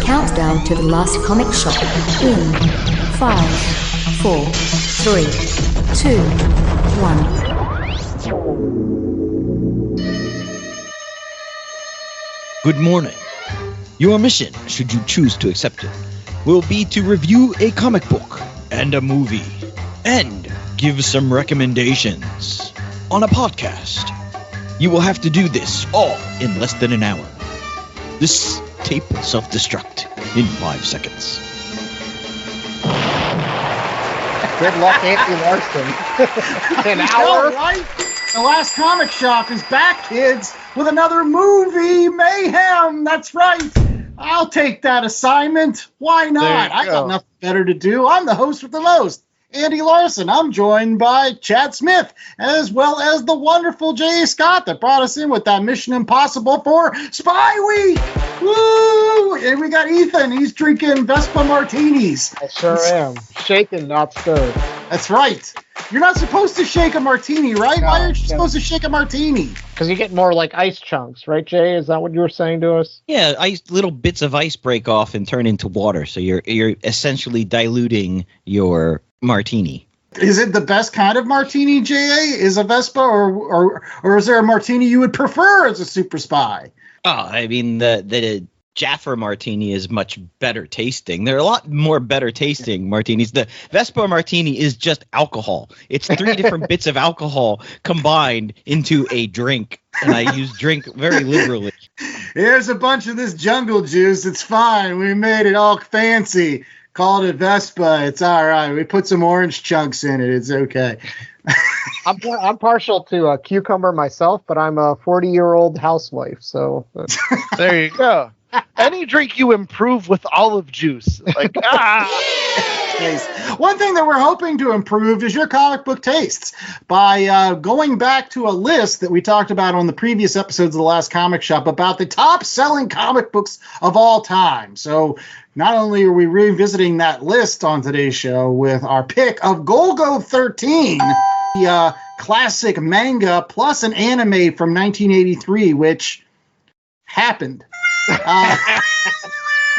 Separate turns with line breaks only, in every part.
countdown to the last comic shop in 5, 4, 3, 2, 1.
Good morning. Your mission, should you choose to accept it, will be to review a comic book and a movie and give some recommendations on a podcast. You will have to do this all in less than an hour. This tape will self-destruct in 5 seconds.
Good luck, Anthony Larson. An hour?
Right? The Last Comic Shop is back, kids, with another movie mayhem. That's right. I'll take that assignment. Why not? I got nothing better to do. I'm the host with the most, Andy Larson. I'm joined by Chad Smith, as well as the wonderful J.A. Scott that brought us in with that Mission Impossible for Spy Week. Woo! And we got Ethan. He's drinking Vespa martinis.
I sure am. Shaken, not stirred.
That's right. You're not supposed to shake a martini, right?
No,
Why aren't you supposed to shake a martini?
Because you get more like ice chunks, right, Jay? Is that what you were saying to us?
Yeah, little bits of ice break off and turn into water, so you're essentially diluting your martini.
Is it the best kind of martini, J.A.? Is a Vespa, or is there a martini you would prefer as a super spy?
Oh, I mean, the Jaffa martini is much better tasting. There are a lot more better tasting martinis. The Vespa martini is just alcohol. It's 3 different bits of alcohol combined into a drink, and I use drink very liberally.
Here's a bunch of this jungle juice. It's fine. We made it all fancy. Called it Vespa. It's all right. We put some orange chunks in it. It's okay.
I'm partial to cucumber myself, but I'm a 40-year-old housewife. So
there you go. Any drink you improve with olive juice. Like,
Nice. One thing that we're hoping to improve is your comic book tastes by going back to a list that we talked about on the previous episodes of The Last Comic Shop about the top-selling comic books of all time. So not only are we revisiting that list on today's show with our pick of Golgo 13, the classic manga plus an anime from 1983, which happened.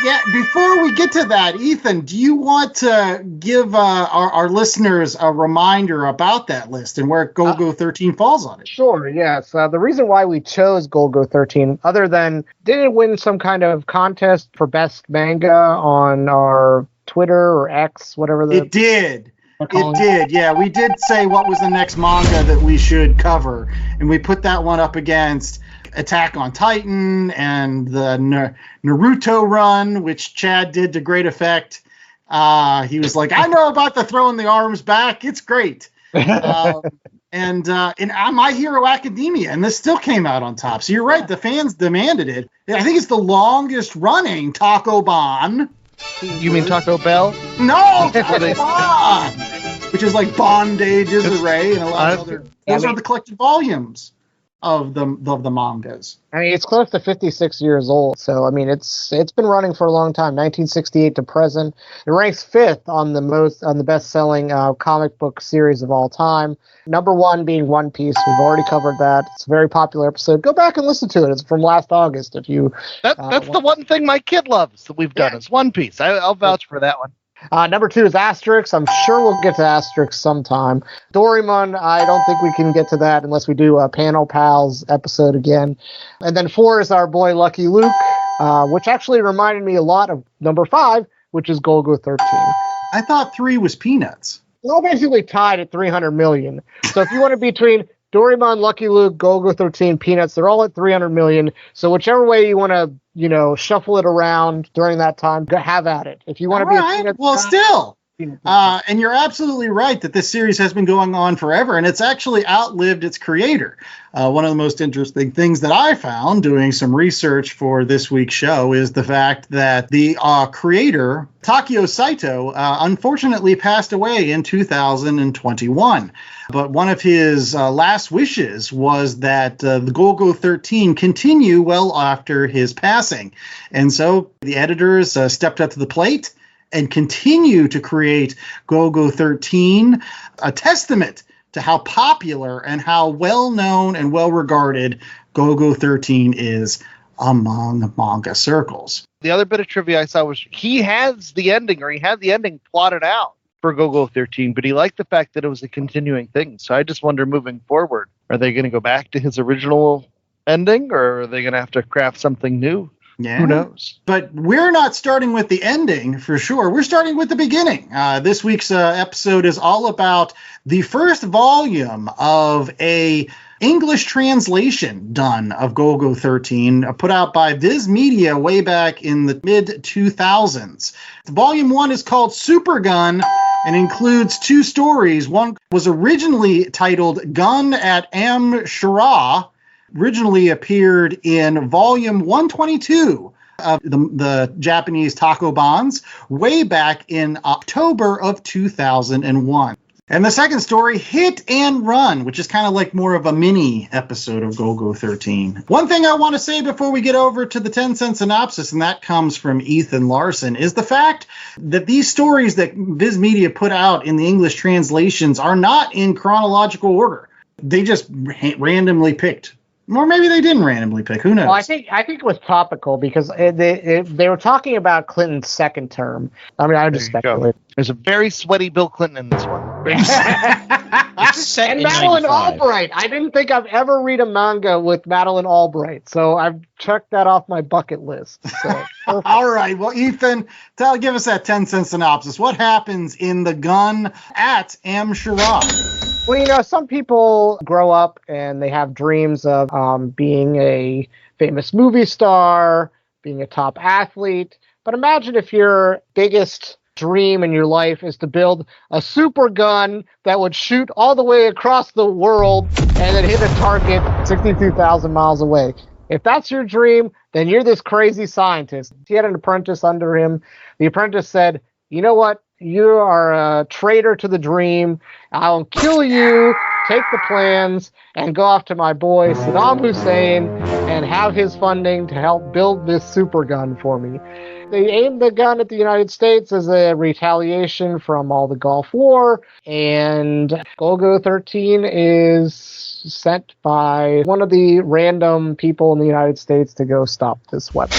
Yeah, before we get to that, Ethan, do you want to give our listeners a reminder about that list and where Golgo 13 falls on it?
Sure, yes. The reason why we chose Golgo 13, other than did it win some kind of contest for best manga on our Twitter or X, whatever
It did. It did, yeah. We did say what was the next manga that we should cover, and we put that one up against Attack on Titan and the Naruto run, which Chad did to great effect. He was like, I know about the throwing the arms back. It's great. And My Hero Academia, and this still came out on top. So you're right, the fans demanded it. I think it's the longest running Taco Bon.
you mean Taco Bell?
No, Taco Bon! Which is like Bondage's Array and a lot of other. Those are the collected volumes of the mangas.
I mean, it's close to 56 years old, so I mean, it's been running for a long time, 1968 to present. It ranks 5th on the best-selling comic book series of all time. Number 1 being One Piece. We've already covered that. It's a very popular episode. Go back and listen to it. It's from last August. If you
that's the one thing my kid loves that we've done is One Piece. I'll vouch for that one.
Number 2 is Asterix. I'm sure we'll get to Asterix sometime. Doraemon, I don't think we can get to that unless we do a Panel Pals episode again. And then 4 is our boy Lucky Luke, which actually reminded me a lot of number 5, which is Golgo 13.
I thought 3 was Peanuts.
We're all basically tied at 300 million. So if you want to be between Doraemon, Lucky Luke, Golgo 13, Peanuts, they're all at 300 million. So whichever way you want to, shuffle it around during that time, have at it. If you want to be a Peanuts
well, still. And you're absolutely right that this series has been going on forever, and it's actually outlived its creator. One of the most interesting things that I found doing some research for this week's show is the fact that the creator, Takao Saito, unfortunately passed away in 2021. But one of his last wishes was that the Golgo 13 continue well after his passing. And so the editors stepped up to the plate and continue to create Golgo 13, a testament to how popular and how well-known and well-regarded Golgo 13 is among manga circles.
The other bit of trivia I saw was he had the ending plotted out for Golgo 13, but he liked the fact that it was a continuing thing. So I just wonder, moving forward, are they going to go back to his original ending, or are they going to have to craft something new?
Yeah.
Who knows?
But we're not starting with the ending for sure. We're starting with the beginning. This week's episode is all about the first volume of a English translation done of Golgo 13, put out by Viz Media way back in the mid-2000s. Volume 1 is called Supergun and includes 2 stories. One was originally titled Gun at Am Shara, originally appeared in volume 122 of the Japanese Takoban's way back in October of 2001. And the second story, Hit and Run, which is kind of like more of a mini episode of Golgo 13. One thing I want to say before we get over to the 10-cent synopsis, and that comes from Ethan Larson, is the fact that these stories that Viz Media put out in the English translations are not in chronological order. They just randomly picked. Or maybe they didn't randomly pick. Who knows?
Well, I think it was topical because they were talking about Clinton's second term. I mean, I just speculate.
There's a very sweaty Bill Clinton in this one.
And Madeline Albright. I didn't think I'd ever read a manga with Madeline Albright, so I've checked that off my bucket list. So.
All right. Well, Ethan, give us that 10-cent synopsis. What happens in the Gun at Am Shara?
Well, some people grow up and they have dreams of being a famous movie star, being a top athlete. But imagine if your biggest dream in your life is to build a super gun that would shoot all the way across the world and then hit a target 62,000 miles away. If that's your dream, then you're this crazy scientist. He had an apprentice under him. The apprentice said, you know what? You are a traitor to the dream. I'll kill you, take the plans, and go off to my boy Saddam Hussein and have his funding to help build this super gun for me. They aimed the gun at the United States as a retaliation from all the Gulf War, and Golgo 13 is sent by one of the random people in the United States to go stop this weapon.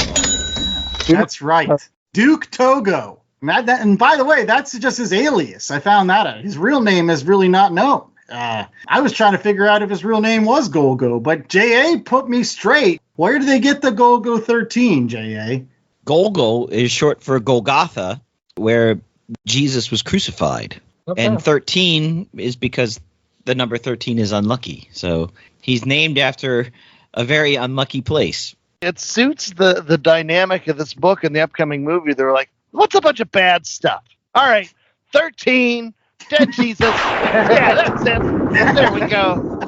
That's right. Duke Togo. And by the way, that's just his alias. I found that out. His real name is really not known. I was trying to figure out if his real name was Golgo, but J.A. put me straight. Where did they get the Golgo 13, J.A.?
Golgo is short for Golgotha, where Jesus was crucified. Okay. And 13 is because the number 13 is unlucky. So he's named after a very unlucky place.
It suits the dynamic of this book and the upcoming movie. They're like, what's a bunch of bad stuff? All right, 13, dead Jesus. Yeah, that's it. There we go.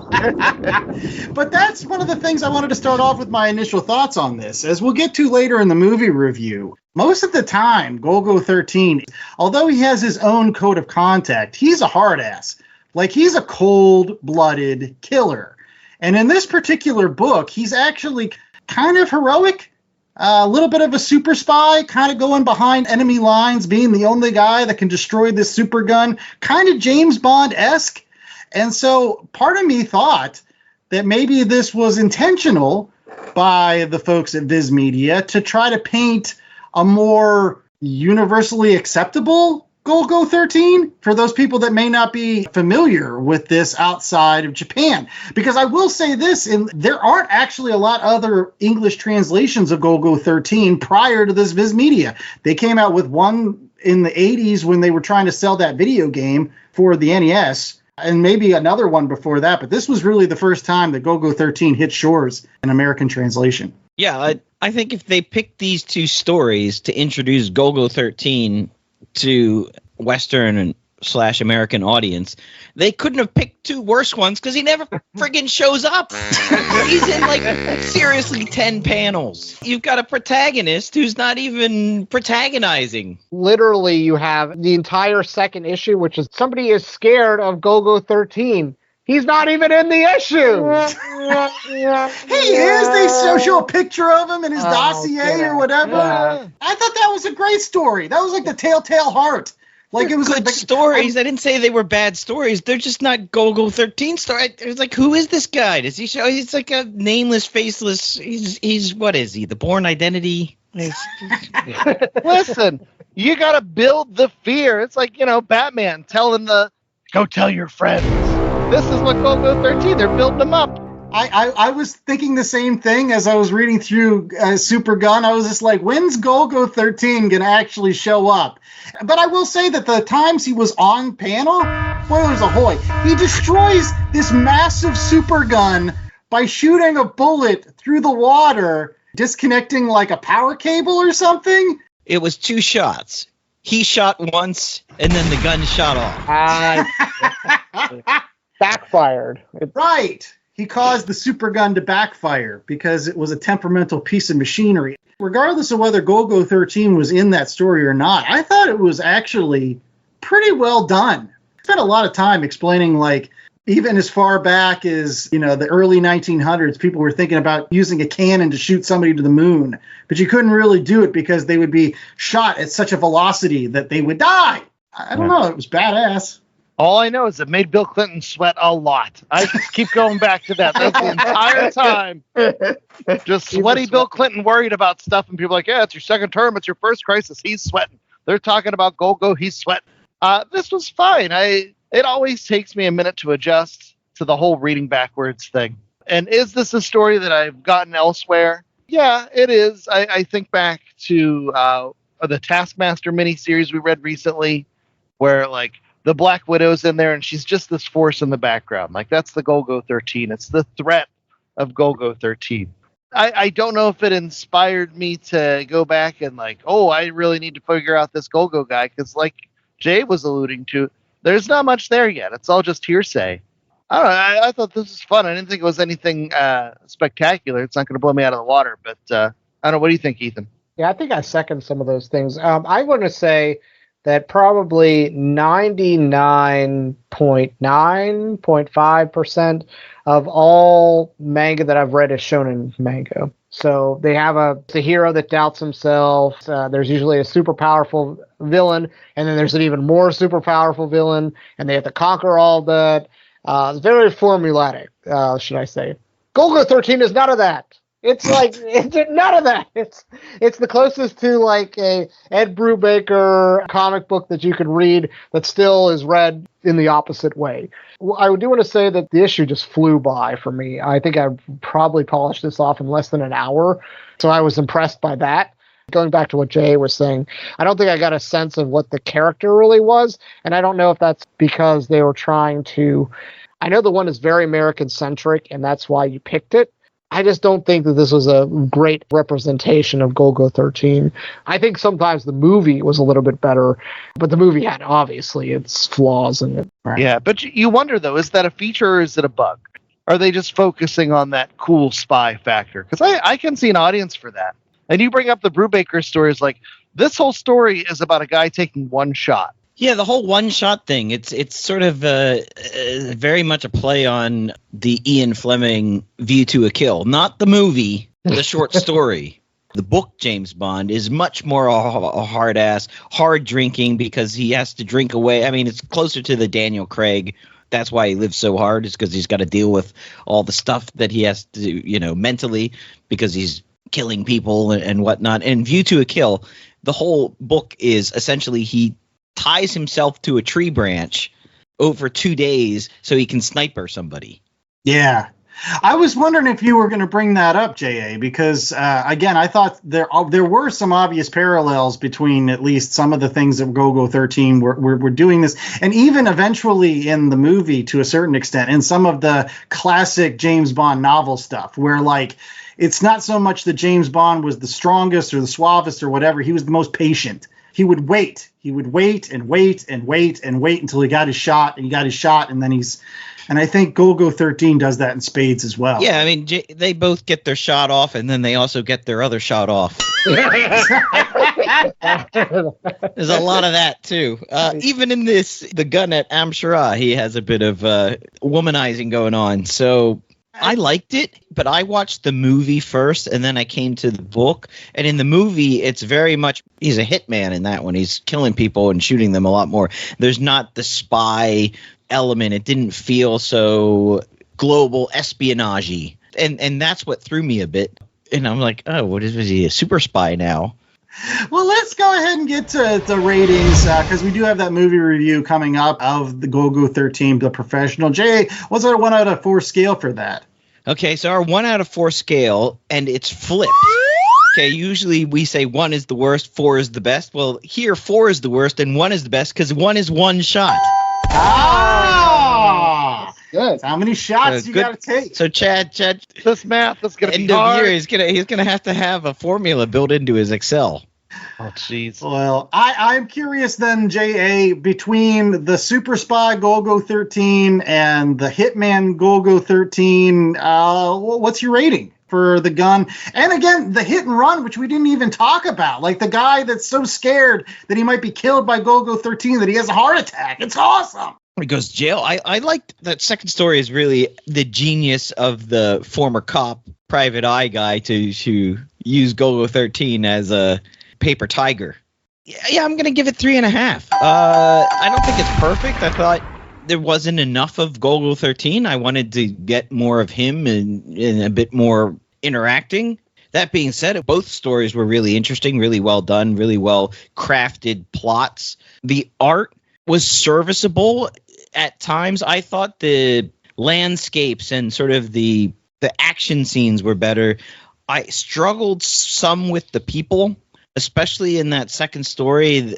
But that's one of the things I wanted to start off with my initial thoughts on this. As we'll get to later in the movie review, most of the time, Golgo 13, although he has his own code of conduct, he's a hard ass. Like, he's a cold-blooded killer. And in this particular book, he's actually kind of heroic. A little bit of a super spy, kind of going behind enemy lines, being the only guy that can destroy this super gun, kind of James Bond-esque. And so part of me thought that maybe this was intentional by the folks at Viz Media to try to paint a more universally acceptable Golgo 13 for those people that may not be familiar with this outside of Japan. Because I will say this, there aren't actually a lot of other English translations of Golgo 13 prior to this Viz Media. They came out with one in the 80s when they were trying to sell that video game for the NES, and maybe another one before that. But this was really the first time that Golgo 13 hit shores in American translation.
Yeah, I think if they picked these 2 stories to introduce Golgo 13 to Western and / American audience, they couldn't have picked 2 worse ones because he never friggin' shows up. He's in like seriously 10 panels. You've got a protagonist who's not even protagonizing.
Literally, you have the entire second issue, which is somebody is scared of Golgo 13. He's not even in the issue.
He is. They show a picture of him in his dossier or whatever. I thought that was a great story. That was like the Telltale Heart. Like it was
good
like
stories. I didn't say they were bad stories. They're just not Golgo 13 story. It's like, who is this guy? Does he show? He's like a nameless, faceless. He's what is he? The Bourne Identity.
Listen, you got to build the fear. It's like, Batman telling go tell your friends. This is what Golgo 13. They're building them up.
I was thinking the same thing as I was reading through Super Gun. I was just like, when's Golgo 13 going to actually show up? But I will say that the times he was on panel, spoilers ahoy, he destroys this massive super gun by shooting a bullet through the water, disconnecting like a power cable or something.
It was 2 shots. He shot once, and then the gun shot off.
Backfired.
Right. He caused the super gun to backfire because it was a temperamental piece of machinery. Regardless of whether Golgo 13 was in that story or not, I thought it was actually pretty well done. I spent a lot of time explaining, like, even as far back as, the early 1900s, people were thinking about using a cannon to shoot somebody to the moon. But you couldn't really do it because they would be shot at such a velocity that they would die. I don't know. It was badass.
All I know is it made Bill Clinton sweat a lot. I just keep going back to that. That's the entire time. Just sweaty Bill Clinton worried about stuff, and people are like, yeah, it's your second term. It's your first crisis. He's sweating. They're talking about Golgo. He's sweating. This was fine. It always takes me a minute to adjust to the whole reading backwards thing. And is this a story that I've gotten elsewhere? Yeah, it is. I think back to the Taskmaster miniseries we read recently, where, like, the Black Widow's in there, and she's just this force in the background. Like, that's the Golgo 13. It's the threat of Golgo 13. I don't know if it inspired me to go back and, like, I really need to figure out this Golgo guy, because, like Jay was alluding to, there's not much there yet. It's all just hearsay. I don't know. I thought this was fun. I didn't think it was anything spectacular. It's not going to blow me out of the water, but I don't know. What do you think, Ethan?
Yeah, I think I second some of those things. I want to say that probably 99.9.5% of all manga that I've read is shonen manga. So they have a hero that doubts himself. There's usually a super powerful villain, and then there's an even more super powerful villain, and they have to conquer all that. It's very formulaic, should I say. Golgo 13 is none of that. It's like it's none of that. It's the closest to like a Ed Brubaker comic book that you could read that still is read in the opposite way. I do want to say that the issue just flew by for me. I think I probably polished this off in less than an hour, so I was impressed by that. Going back to what Jay was saying, I don't think I got a sense of what the character really was, and I don't know if that's because they were trying to. I know the one is very American-centric, and that's why you picked it. I just don't think that this was a great representation of Golgo 13. I think sometimes the movie was a little bit better, but the movie had obviously its flaws in it.
Right? Yeah, but you wonder, though, is that a feature or is it a bug? Are they just focusing on that cool spy factor? Because I can see an audience for that. And you bring up the Brubaker stories, like, this whole story is about a guy taking one shot.
Yeah, the whole one-shot thing, it's sort of very much a play on the Ian Fleming View to a Kill. Not the movie, the short story. The book, James Bond, is much more a hard-ass, hard drinking because he has to drink away. I mean, it's closer to the Daniel Craig. That's why he lives so hard, is because he's got to deal with all the stuff that he has to, mentally, because he's killing people and whatnot. And View to a Kill, the whole book is essentially he ties himself to a tree branch over 2 days so he can sniper somebody.
Yeah. I was wondering if you were going to bring that up, J.A., because, again, I thought there were some obvious parallels between at least some of the things that Golgo 13 were doing this, and even eventually in the movie to a certain extent, in some of the classic James Bond novel stuff, where, like, it's not so much that James Bond was the strongest or the suavest or whatever. He was the most patient. He would wait. He would wait and wait and wait and wait until he got his shot, and he got his shot, and then and I think Golgo 13 does that in spades as well.
Yeah, I mean, they both get their shot off, and then they also get their other shot off. There's a lot of that, too. Even in the gun at Amshara, he has a bit of womanizing going on. So I liked it, but I watched the movie first, and then I came to the book. And in the movie, it's very much he's a hitman in that one. He's killing people and shooting them a lot more. There's not the spy element. It didn't feel so global espionage-y. And that's what threw me a bit. And I'm like, oh, what is he, a super spy now?
Well, let's go ahead and get to the ratings because we do have that movie review coming up of the Golgo 13, The Professional. Jay, what's our 1 out of 4 scale for that?
Okay, so our 1 out of 4 scale, and it's flipped. Okay, usually we say 1 is the worst, 4 is the best. Well, here 4 is the worst and 1 is the best because 1 is one shot.
Ah! Good. How many shots you got to take?
So Chad,
this math is going to be
end of
hard.
year, he's gonna have a formula built into his Excel.
Oh, jeez.
Well, I'm curious then, J.A., between the Super Spy Golgo 13 and the Hitman Golgo 13, what's your rating for the gun? And again, the hit and run, which we didn't even talk about. Like the guy that's so scared that he might be killed by Golgo 13 that he has a heart attack. It's awesome.
He goes to jail. I liked that second story is really the genius of the former cop, private eye guy to use Golgo 13 as a paper tiger. Yeah, I'm going to give it 3.5. I don't think it's perfect. I thought there wasn't enough of Golgo 13. I wanted to get more of him and a bit more interacting. That being said, both stories were really interesting, really well done, really well crafted plots. The art was serviceable at times. I thought the landscapes and sort of the action scenes were better. I struggled some with the people, especially in that second story.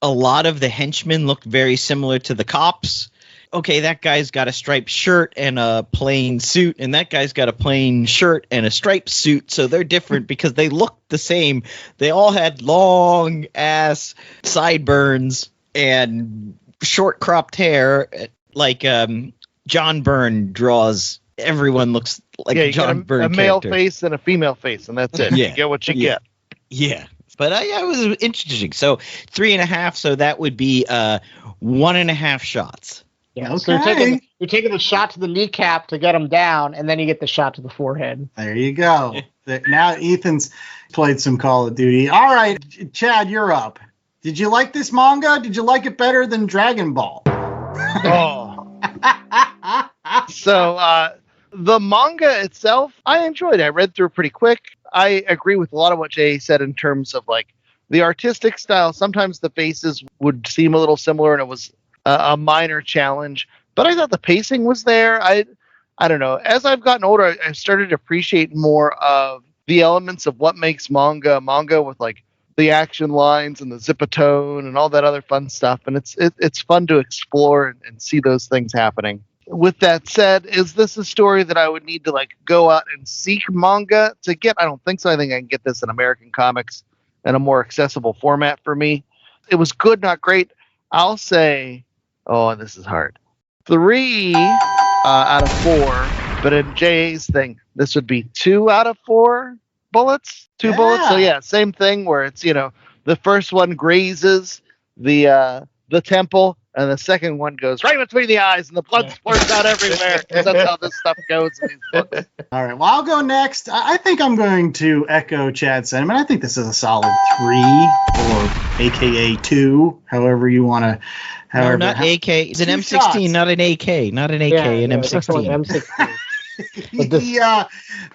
A lot of the henchmen looked very similar to the cops. Okay, that guy's got a striped shirt and a plain suit, and that guy's got a plain shirt and a striped suit, so they're different because they look the same. They all had long ass sideburns and short cropped hair, like John Byrne draws. Everyone looks like a John Byrne
a male
character.
Face and a female face, and that's it.
Yeah.
You get what you get.
Yeah, but it was interesting. So 3.5. So that would be 1.5 shots.
Yeah,
Okay.
so you're taking the shot to the kneecap to get him down, and then you get the shot to the forehead.
There you go. Now Ethan's played some Call of Duty. All right, Chad, you're up. Did you like this manga? Did you like it better than Dragon Ball?
Oh. So the manga itself, I enjoyed it. I read through pretty quick. I agree with a lot of what Jay said in terms of like the artistic style. Sometimes the faces would seem a little similar, and it was a minor challenge. But I thought the pacing was there. I don't know. As I've gotten older, I've started to appreciate more of the elements of what makes manga with like the action lines and the zip-a-tone and all that other fun stuff. And it's fun to explore and see those things happening. With that said, is this a story that I would need to like go out and seek manga to get? I don't think so. I think I can get this in American comics in a more accessible format for me. It was good, not great. I'll say, this is hard. 3 out of 4. But in JA's thing, this would be 2 out of 4 bullets. 2 bullets. So yeah, same thing where it's, the first one grazes the temple, and the second one goes right between the eyes, and the blood splurts out everywhere. Because that's how this stuff goes in these books.
All right, well, I'll go next. I think I'm going to echo Chad's sentiment. I think this is a solid 3, or AKA 2, however you want to.
No, not AK. It's an M16, shots. Not an AK. Not an AK, an M16.
M16.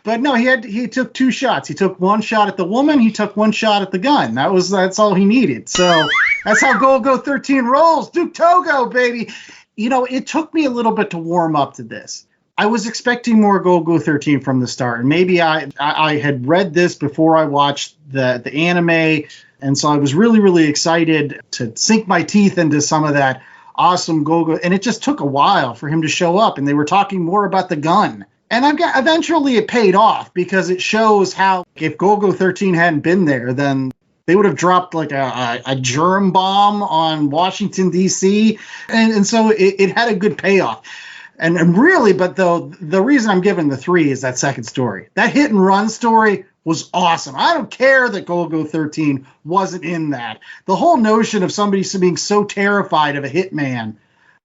But no, he took 2 shots. He took 1 shot at the woman. He took 1 shot at the gun. That's all he needed. So that's how Golgo 13 rolls. Duke Togo, baby. It took me a little bit to warm up to this. I was expecting more Golgo 13 from the start, and maybe I had read this before I watched the anime, and so I was really, really excited to sink my teeth into some of that awesome Golgo. And it just took a while for him to show up, and they were talking more about the gun. And eventually it paid off because it shows how if Golgo 13 hadn't been there, then they would have dropped like a germ bomb on Washington, D.C. And so it had a good payoff. And really, but the reason I'm giving the 3 is that second story. That hit and run story was awesome. I don't care that Golgo 13 wasn't in that. The whole notion of somebody being so terrified of a hitman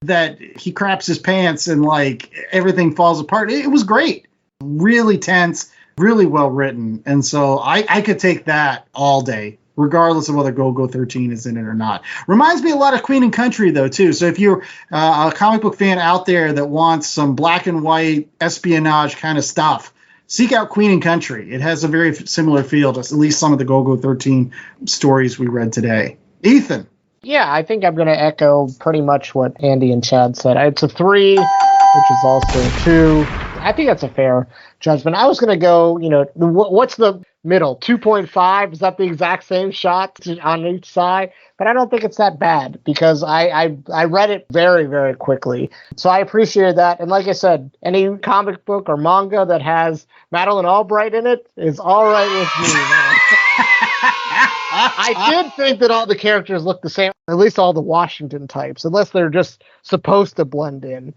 that he craps his pants and like everything falls apart. It was great. Really tense, really well written. And so I could take that all day, regardless of whether Golgo 13 is in it or not. Reminds me a lot of Queen and Country, though, too. So if you're a comic book fan out there that wants some black and white espionage kind of stuff, seek out Queen and Country. It has a very similar feel to at least some of the Golgo 13 stories we read today. Ethan.
Yeah, I think I'm going to echo pretty much what Andy and Chad said. It's a 3, which is also a 2. I think that's a fair judgment. I was going to go, what's the middle? 2.5? Is that the exact same shot on each side? But I don't think it's that bad because I read it very, very quickly. So I appreciate that. And like I said, any comic book or manga that has Madeline Albright in it is all right with me, man. I did think that all the characters look the same, at least all the Washington types, unless they're just supposed to blend in.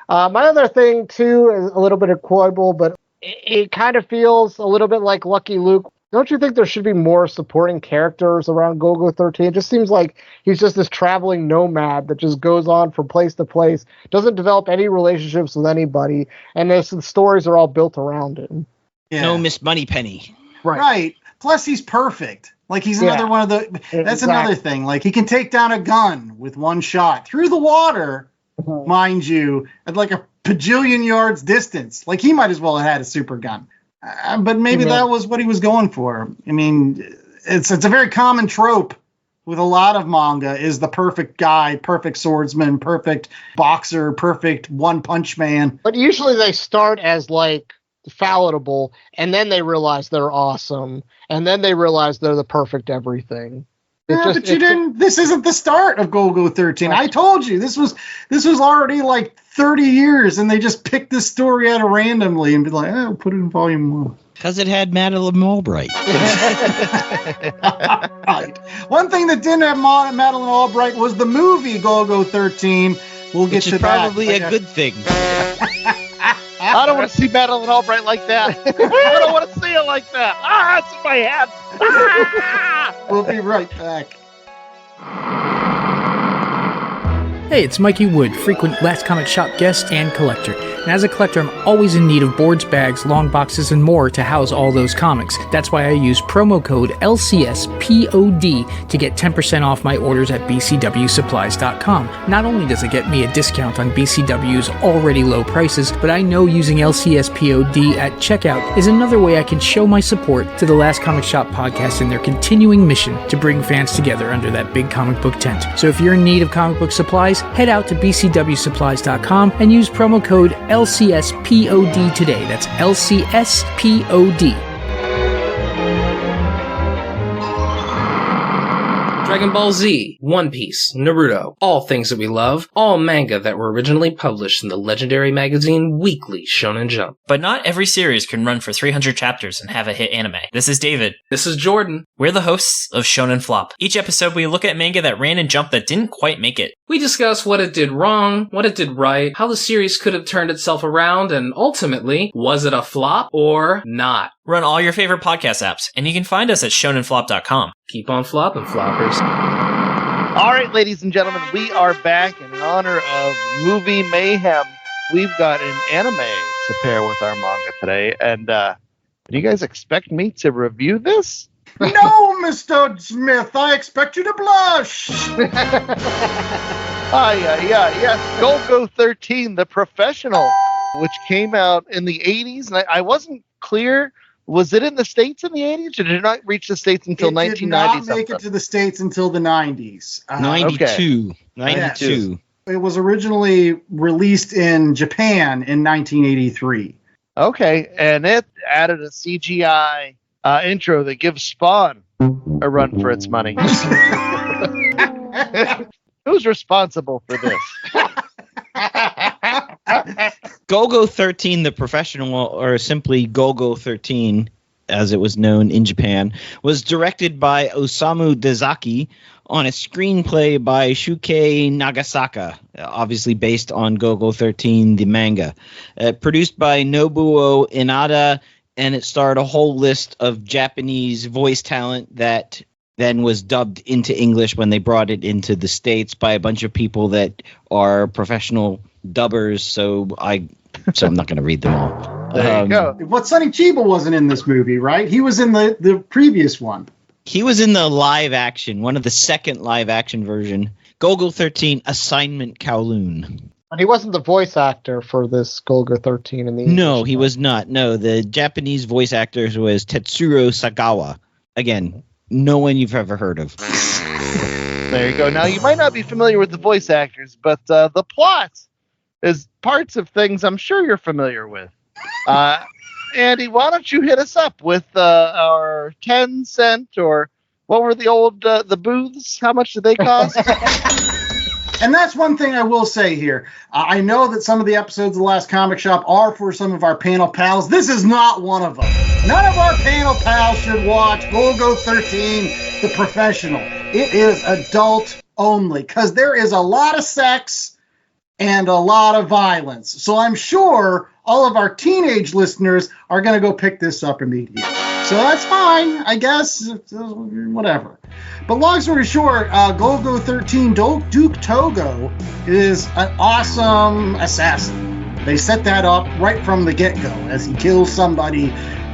My other thing, too, is a little bit of quibble, but it kind of feels a little bit like Lucky Luke. Don't you think there should be more supporting characters around Golgo 13? It just seems like he's just this traveling nomad that just goes on from place to place, doesn't develop any relationships with anybody, and the stories are all built around him.
Yeah.
No Miss Moneypenny.
Right. Plus, he's perfect. Like, he's another one of the... That's another thing. Like, he can take down a gun with one shot through the water, mind you, at like a bajillion yards distance. Like, he might as well have had a super gun. But maybe that was what he was going for. I mean, it's a very common trope with a lot of manga is the perfect guy, perfect swordsman, perfect boxer, perfect one-punch man.
But usually they start as, like, palatable, and then they realize they're awesome, and then they realize they're the perfect everything.
But you didn't. This isn't the start of Golgo 13. Right. I told you this was already like 30 years, and they just picked this story out of randomly and be like, "Oh, put it in volume 1."
Because it had Madeline Albright.
Right. One thing that didn't have Madeline Albright was the movie Golgo 13. We'll get to that.
Probably a good thing.
I don't want to see Madeline Albright like that. I don't want to see her like that. It's in my head.
We'll be right back.
Hey, it's Mikey Wood, frequent Last Comic Shop guest and collector. And as a collector, I'm always in need of boards, bags, long boxes, and more to house all those comics. That's why I use promo code LCSPOD to get 10% off my orders at bcwsupplies.com. Not only does it get me a discount on BCW's already low prices, but I know using LCSPOD at checkout is another way I can show my support to the Last Comic Shop podcast and their continuing mission to bring fans together under that big comic book tent. So if you're in need of comic book supplies, head out to bcwsupplies.com and use promo code LCSPOD today. That's LCSPOD.
Dragon Ball Z, One Piece, Naruto, all things that we love, all manga that were originally published in the legendary magazine Weekly Shonen Jump.
But not every series can run for 300 chapters and have a hit anime. This is David.
This is Jordan.
We're the hosts of Shonen Flop. Each episode we look at manga that ran in Jump that didn't quite make it.
We discuss what it did wrong, what it did right, how the series could have turned itself around, and ultimately, was it a flop or not?
We're on all your favorite podcast apps, and you can find us at shonenflop.com.
Keep on flopping, floppers.
All right, ladies and gentlemen, we are back in honor of Movie Mayhem. We've got an anime to pair with our manga today, and do you guys expect me to review this?
No, Mr. Smith, I expect you to blush.
Yes, Golgo 13, The Professional, which came out in the 80s, and I wasn't clear. Was it in the States in the 80s, or did it not reach the States until 1990?
It did not make it to the States until the 90s.
92.
Okay.
92.
Yes. It was originally released in Japan in 1983.
Okay, and it added a CGI intro that gives Spawn a run for its money. Who's responsible for this?
Golgo 13, The Professional, or simply Golgo 13, as it was known in Japan, was directed by Osamu Dezaki on a screenplay by Shukei Nagasaka, obviously based on Golgo 13, the manga. Produced by Nobuo Inada, and it starred a whole list of Japanese voice talent that then was dubbed into English when they brought it into the States by a bunch of people that are professional dubbers. So I'm not going to read them all.
There you go.
But Sonny Chiba wasn't in this movie, right? He was in the previous one.
He was in the live action, one of the second live action version. Golgo 13, Assignment Kowloon.
And he wasn't the voice actor for this Golgo 13 in the
No,
English
he
one.
was not. No, the Japanese voice actor was Tetsuro Sagawa. Again, no one you've ever heard of.
There you go. Now, you might not be familiar with the voice actors, but the plot is parts of things I'm sure you're familiar with. Andy, why don't you hit us up with our 10 cent or what were the old the booths? How much did they cost?
And that's one thing I will say here. I know that some of the episodes of The Last Comic Shop are for some of our panel pals. This is not one of them. None of our panel pals should watch Golgo 13, The Professional. It is adult only because there is a lot of sex and a lot of violence. So I'm sure all of our teenage listeners are going to go pick this up immediately. So that's fine, I guess. Whatever. But long story short, Golgo 13 Duke Togo is an awesome assassin. They set that up right from the get-go as he kills somebody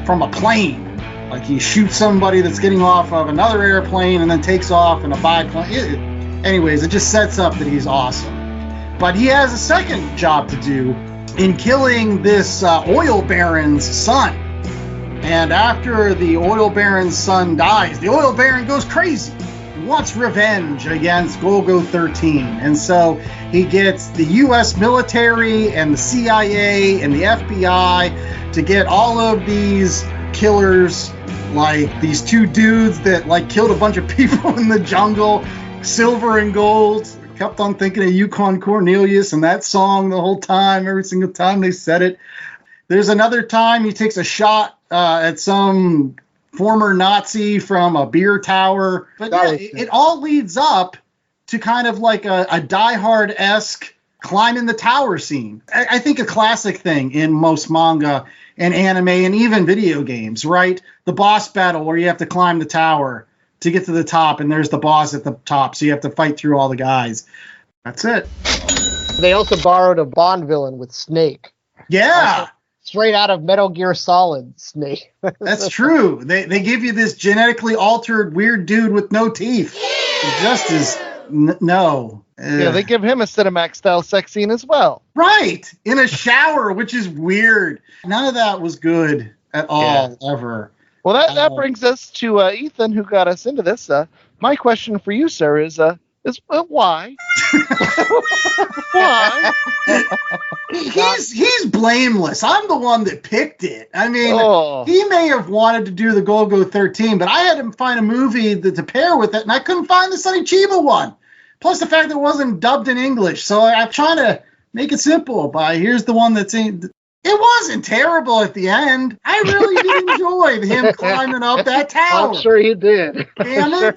from a plane. Like he shoots somebody that's getting off of another airplane and then takes off in a biplane. Anyways, it just sets up that he's awesome. But he has a second job to do in killing this oil baron's son. And after the oil baron's son dies, the oil baron goes crazy. He wants revenge against Golgo 13. And so he gets the U.S. military and the CIA and the FBI to get all of these killers, like these two dudes that like killed a bunch of people in the jungle, Silver and Gold. Kept on thinking of Yukon Cornelius and that song the whole time, every single time they said it. There's another time he takes a shot at some former Nazi from a beer tower. But yeah, it all leads up to kind of like a Die Hard-esque climbing the tower scene. I think a classic thing in most manga and anime and even video games, right? The boss battle where you have to climb the tower to get to the top, and there's the boss at the top, so you have to fight through all the guys. That's it.
They also borrowed a Bond villain with Snake.
Yeah.
Straight out of Metal Gear Solid, Snake.
That's true. They give you this genetically altered weird dude with no teeth. Just as no.
Yeah, they give him a Cinemax style sex scene as well.
Right. In a shower, which is weird. None of that was good at all, ever.
Well, that brings us to Ethan, who got us into this. My question for you, sir, is why? Why?
He's blameless. I'm the one that picked it. I mean, he may have wanted to do the Golgo 13, but I had to find a movie to pair with it, and I couldn't find the Sonny Chiba one. Plus the fact that it wasn't dubbed in English. So I'm trying to make it simple by here's the one that's in. It wasn't terrible at the end. I really did enjoy him climbing up that tower.
I'm sure you did.
Damn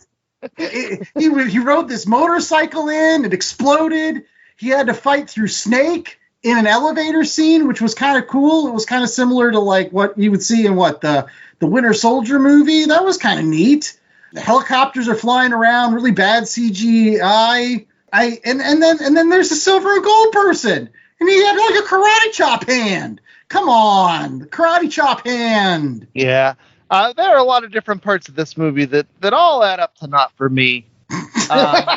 it. He rode this motorcycle in. It exploded. He had to fight through Snake in an elevator scene, which was kind of cool. It was kind of similar to like what you would see in the Winter Soldier movie. That was kind of neat. The helicopters are flying around, really bad CGI. And then there's the Silver and Gold person. And he had like a karate chop hand. Come on, the karate chop hand.
Yeah. There are a lot of different parts of this movie that all add up to not for me. The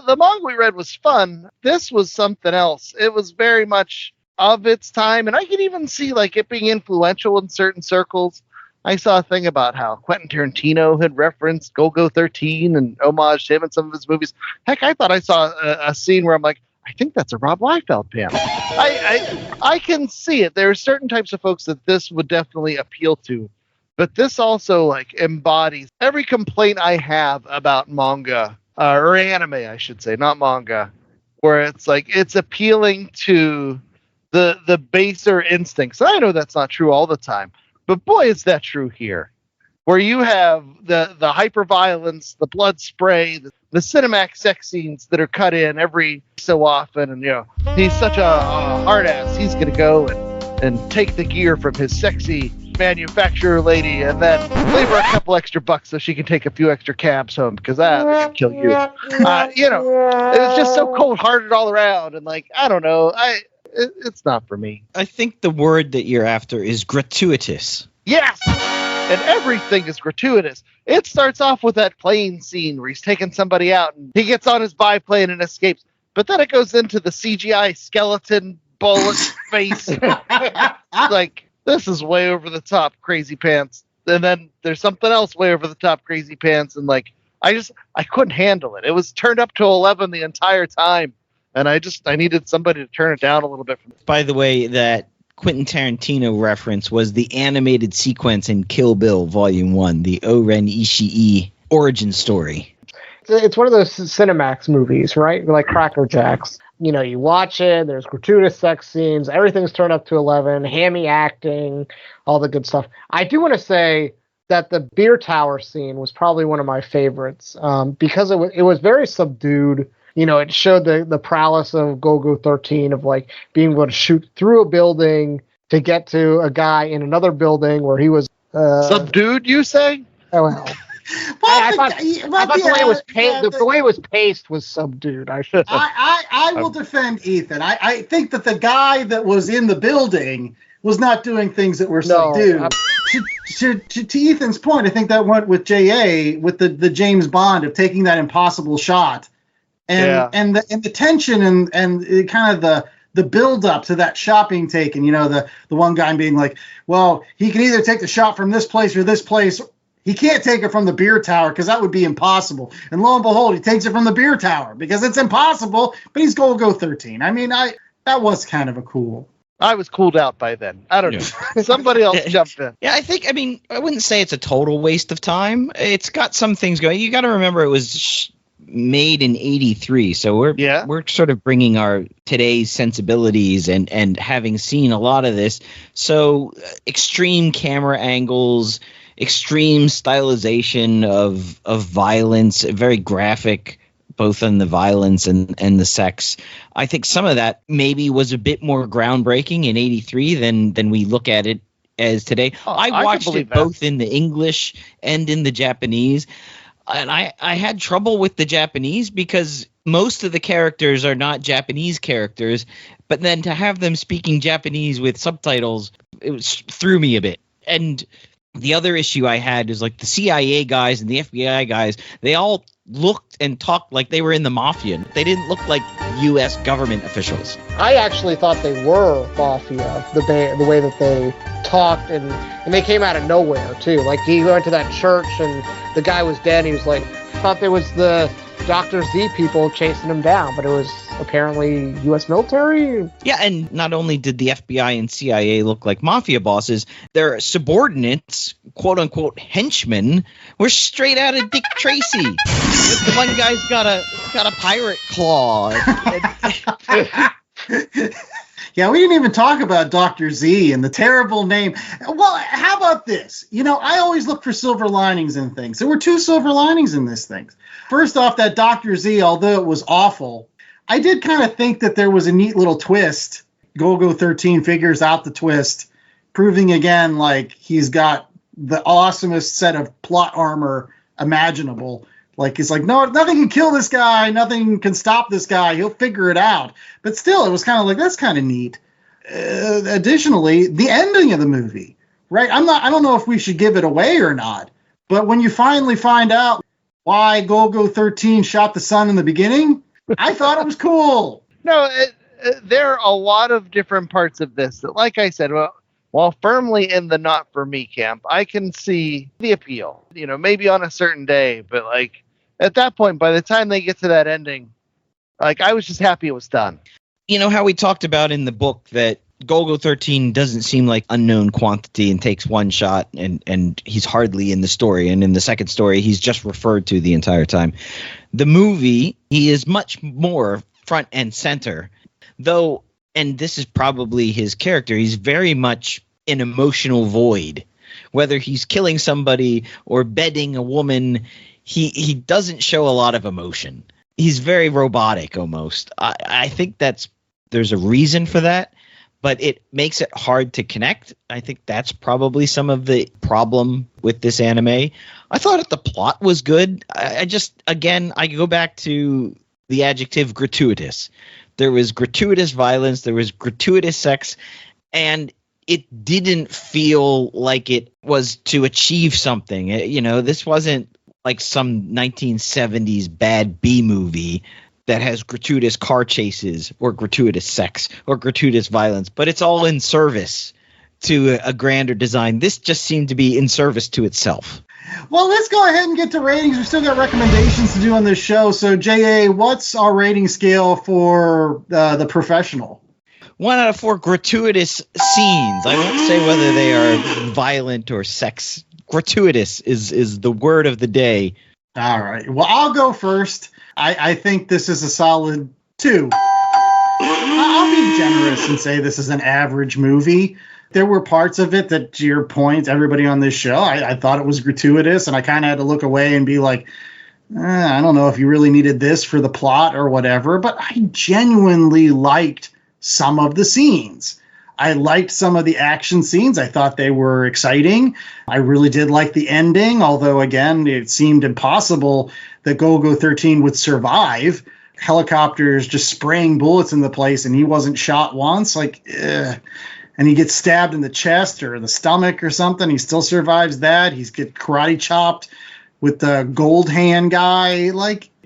manga we read was fun. This was something else. It was very much of its time, and I could even see like it being influential in certain circles. I saw a thing about how Quentin Tarantino had referenced Golgo 13 and homaged him in some of his movies. Heck, I thought I saw a scene where I'm like, I think that's a Rob Liefeld panel. I can see it. There are certain types of folks that this would definitely appeal to, but this also like embodies every complaint I have about manga or anime, I should say, not manga, where it's like it's appealing to the baser instincts. I know that's not true all the time, but boy, is that true here, where you have the hyper violence, the blood spray, the Cinemax sex scenes that are cut in every so often, and he's such a hard ass. He's gonna go and take the gear from his sexy manufacturer lady, and then leave her a couple extra bucks so she can take a few extra cabs home, because they're gonna kill you. It was just so cold-hearted all around, and like, I don't know, it's not for me.
I think the word that you're after is gratuitous.
Yes! And everything is gratuitous. It starts off with that plane scene where he's taking somebody out, and he gets on his biplane and escapes. But then it goes into the CGI skeleton bullet face. Like, this is way over the top, crazy pants. And then there's something else way over the top, crazy pants. And like, I couldn't handle it. It was turned up to 11 the entire time. And I needed somebody to turn it down a little bit.
By the way, that Quentin Tarantino reference was the animated sequence in Kill Bill Volume 1, the O-Ren Ishii origin story.
It's one of those Cinemax movies, right? Like Cracker Jacks. You watch it, there's gratuitous sex scenes, everything's turned up to 11, hammy acting, all the good stuff. I do want to say that the beer tower scene was probably one of my favorites because it was very subdued. It showed the prowess of Golgo 13 of like being able to shoot through a building to get to a guy in another building where he was
subdued, you say?
Oh, well. I thought the way it was paced was subdued.
I will defend Ethan. I think that the guy that was in the building was not doing things that were subdued. To Ethan's point, I think that went with J.A. with the James Bond of taking that impossible shot, and the tension and kind of the build up to that shot being taken. The one guy being like, well, he can either take the shot from this place or this place. He can't take it from the beer tower because that would be impossible. And lo and behold, he takes it from the beer tower because it's impossible, but he's Golgo 13. I mean, that was kind of a cool.
I was cooled out by then. I don't know. Somebody else jumped in.
Yeah, I wouldn't say it's a total waste of time. It's got some things going. You got to remember it was made in 83. So we're sort of bringing our today's sensibilities and having seen a lot of this. So extreme camera angles, extreme stylization of violence, very graphic, both in the violence and the sex. I think some of that maybe was a bit more groundbreaking in 83 than we look at it as today. I watched it both in the English and in the Japanese, and I had trouble with the Japanese because most of the characters are not Japanese characters, but then to have them speaking Japanese with subtitles, threw me a bit. And the other issue I had is like the CIA guys and the FBI guys, they all looked and talked like they were in the mafia. They didn't look like U.S. government officials.
I actually thought they were mafia, the way that they talked, and they came out of nowhere, too. Like, he went to that church, and the guy was dead, and he was like, thought there was the Dr. Z people chasing him down, but it was apparently U.S. military.
Yeah, and not only did the FBI and CIA look like mafia bosses, their subordinates, quote-unquote henchmen, were straight out of Dick Tracy. The one guy's got a pirate claw.
Yeah, we didn't even talk about Dr. Z and the terrible name. Well, how about this? I always look for silver linings in things. There were 2 silver linings in this thing. First off, that Dr. Z, although it was awful, I did kind of think that there was a neat little twist. Golgo 13 figures out the twist, proving again like he's got the awesomest set of plot armor imaginable. Like, he's like, no, nothing can kill this guy. Nothing can stop this guy. He'll figure it out. But still, it was kind of like, that's kind of neat. Additionally, the ending of the movie, right? I don't know if we should give it away or not. But when you finally find out why Golgo 13 shot the sun in the beginning, I thought it was cool.
No, there are a lot of different parts of this that, like I said, while firmly in the not for me camp, I can see the appeal, maybe on a certain day, but like at that point, by the time they get to that ending, like I was just happy it was done.
How we talked about in the book that Golgo 13 doesn't seem like unknown quantity and takes one shot and he's hardly in the story. And in the second story, he's just referred to the entire time. The movie, he is much more front and center, though. And this is probably his character. He's very much an emotional void. Whether he's killing somebody or bedding a woman, he doesn't show a lot of emotion. He's very robotic almost. I think there's a reason for that. but it makes it hard to connect. I think that's probably some of the problem with this anime. I thought that the plot was good. I go back to the adjective gratuitous. There was gratuitous violence, there was gratuitous sex, and it didn't feel like it was to achieve something. This wasn't like some 1970s bad B movie that has gratuitous car chases or gratuitous sex or gratuitous violence, but it's all in service to a grander design. This just seemed to be in service to itself.
Well, let's go ahead and get to ratings. We've still got recommendations to do on this show. So, J.A., what's our rating scale for The Professional?
1 out of 4 gratuitous scenes. I won't say whether they are violent or sex. Gratuitous is the word of the day.
All right. Well, I'll go first. I think this is a solid 2. I'll be generous and say this is an average movie. There were parts of it that, to your point, everybody on this show, I thought it was gratuitous, and I kind of had to look away and be like, I don't know if you really needed this for the plot or whatever, but I genuinely liked some of the scenes. I liked some of the action scenes. I thought they were exciting. I really did like the ending, although, again, it seemed impossible that Golgo 13 would survive. Helicopters just spraying bullets in the place, and he wasn't shot once. And he gets stabbed in the chest or the stomach or something. He still survives that. He's get karate chopped with the gold hand guy.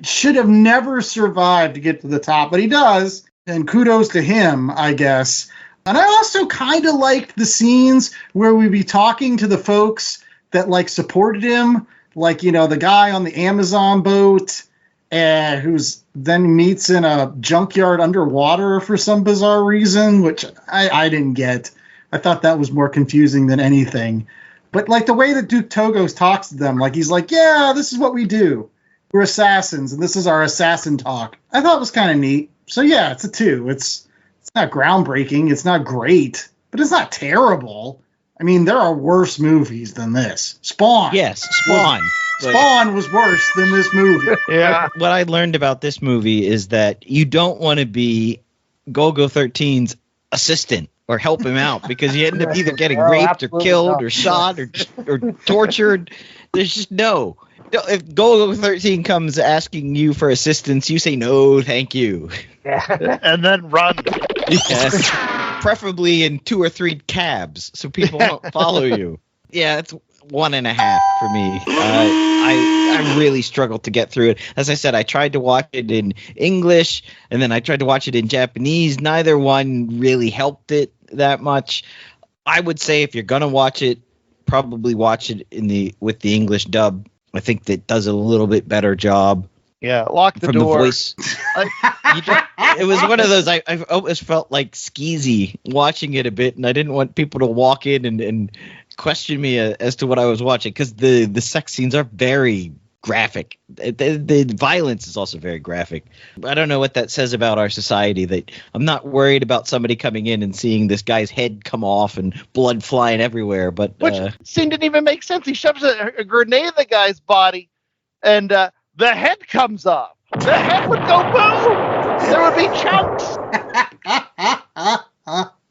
Should have never survived to get to the top, but he does. And kudos to him, I guess. And I also kind of liked the scenes where we'd be talking to the folks that supported him. The guy on the Amazon boat who's then meets in a junkyard underwater for some bizarre reason, which I didn't get. I thought that was more confusing than anything. But the way that Duke Togos talks to them, he's like, yeah, this is what we do. We're assassins, and this is our assassin talk. I thought it was kind of neat. So yeah, it's a 2. It's not groundbreaking. It's not great, but it's not terrible. I mean, there are worse movies than this. Spawn.
Yes, Spawn.
Spawn was worse than this movie.
Yeah.
What I learned about this movie is that you don't want to be Golgo 13's assistant or help him out, because you end up either getting raped or killed or shot or tortured. There's just no. If Golgo 13 comes asking you for assistance, you say no, thank you.
And then run.
Yes. Preferably in 2 or 3 cabs so people won't follow you. Yeah, it's 1.5 for me. I really struggled to get through it. As I said, I tried to watch it in English, and then I tried to watch it in Japanese. Neither one really helped it that much. I would say if you're gonna watch it, probably watch it with the English dub. I think that does a little bit better job.
Yeah, lock the
from
door.
The voice. It was one of those. I've always felt like skeezy watching it a bit, and I didn't want people to walk in and question me as to what I was watching, because the sex scenes are very graphic. The violence is also very graphic. I don't know what that says about our society, that I'm not worried about somebody coming in and seeing this guy's head come off and blood flying everywhere. But
which scene didn't even make sense. He shoves a grenade in the guy's body, and the head comes off. The head would go boom. There would be chunks.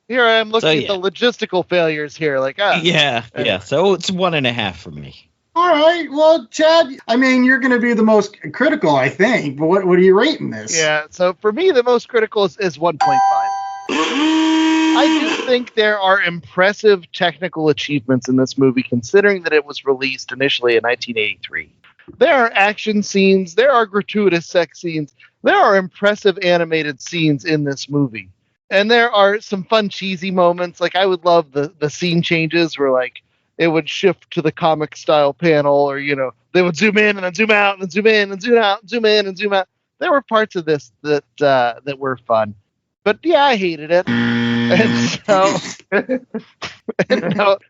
Here I am looking at the logistical failures here.
Yeah. So it's 1.5 for me.
All right. Well, Chad, I mean, you're going to be the most critical, I think. But what are you rating this?
Yeah. So for me, the most critical is 1.5. I do think there are impressive technical achievements in this movie, considering that it was released initially in 1983. There are action scenes. There are gratuitous sex scenes. There are impressive animated scenes in this movie. And there are some fun, cheesy moments. I would love the scene changes where, it would shift to the comic style panel, or, they would zoom in and then zoom out and then zoom in and zoom out, zoom in and zoom out. There were parts of this that were fun. But yeah, I hated it. And so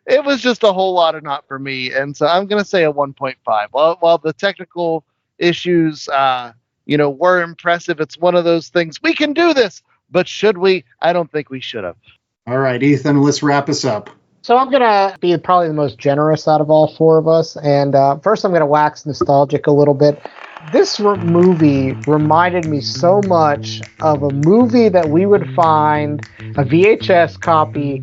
it was just a whole lot of not for me. And so I'm going to say a 1.5. While the technical issues, were impressive, it's one of those things. We can do this, but should we? I don't think we should have.
All right, Ethan, let's wrap us up.
So I'm going to be probably the most generous out of all 4 of us. And first, I'm going to wax nostalgic a little bit. movie reminded me so much of a movie that we would find a VHS copy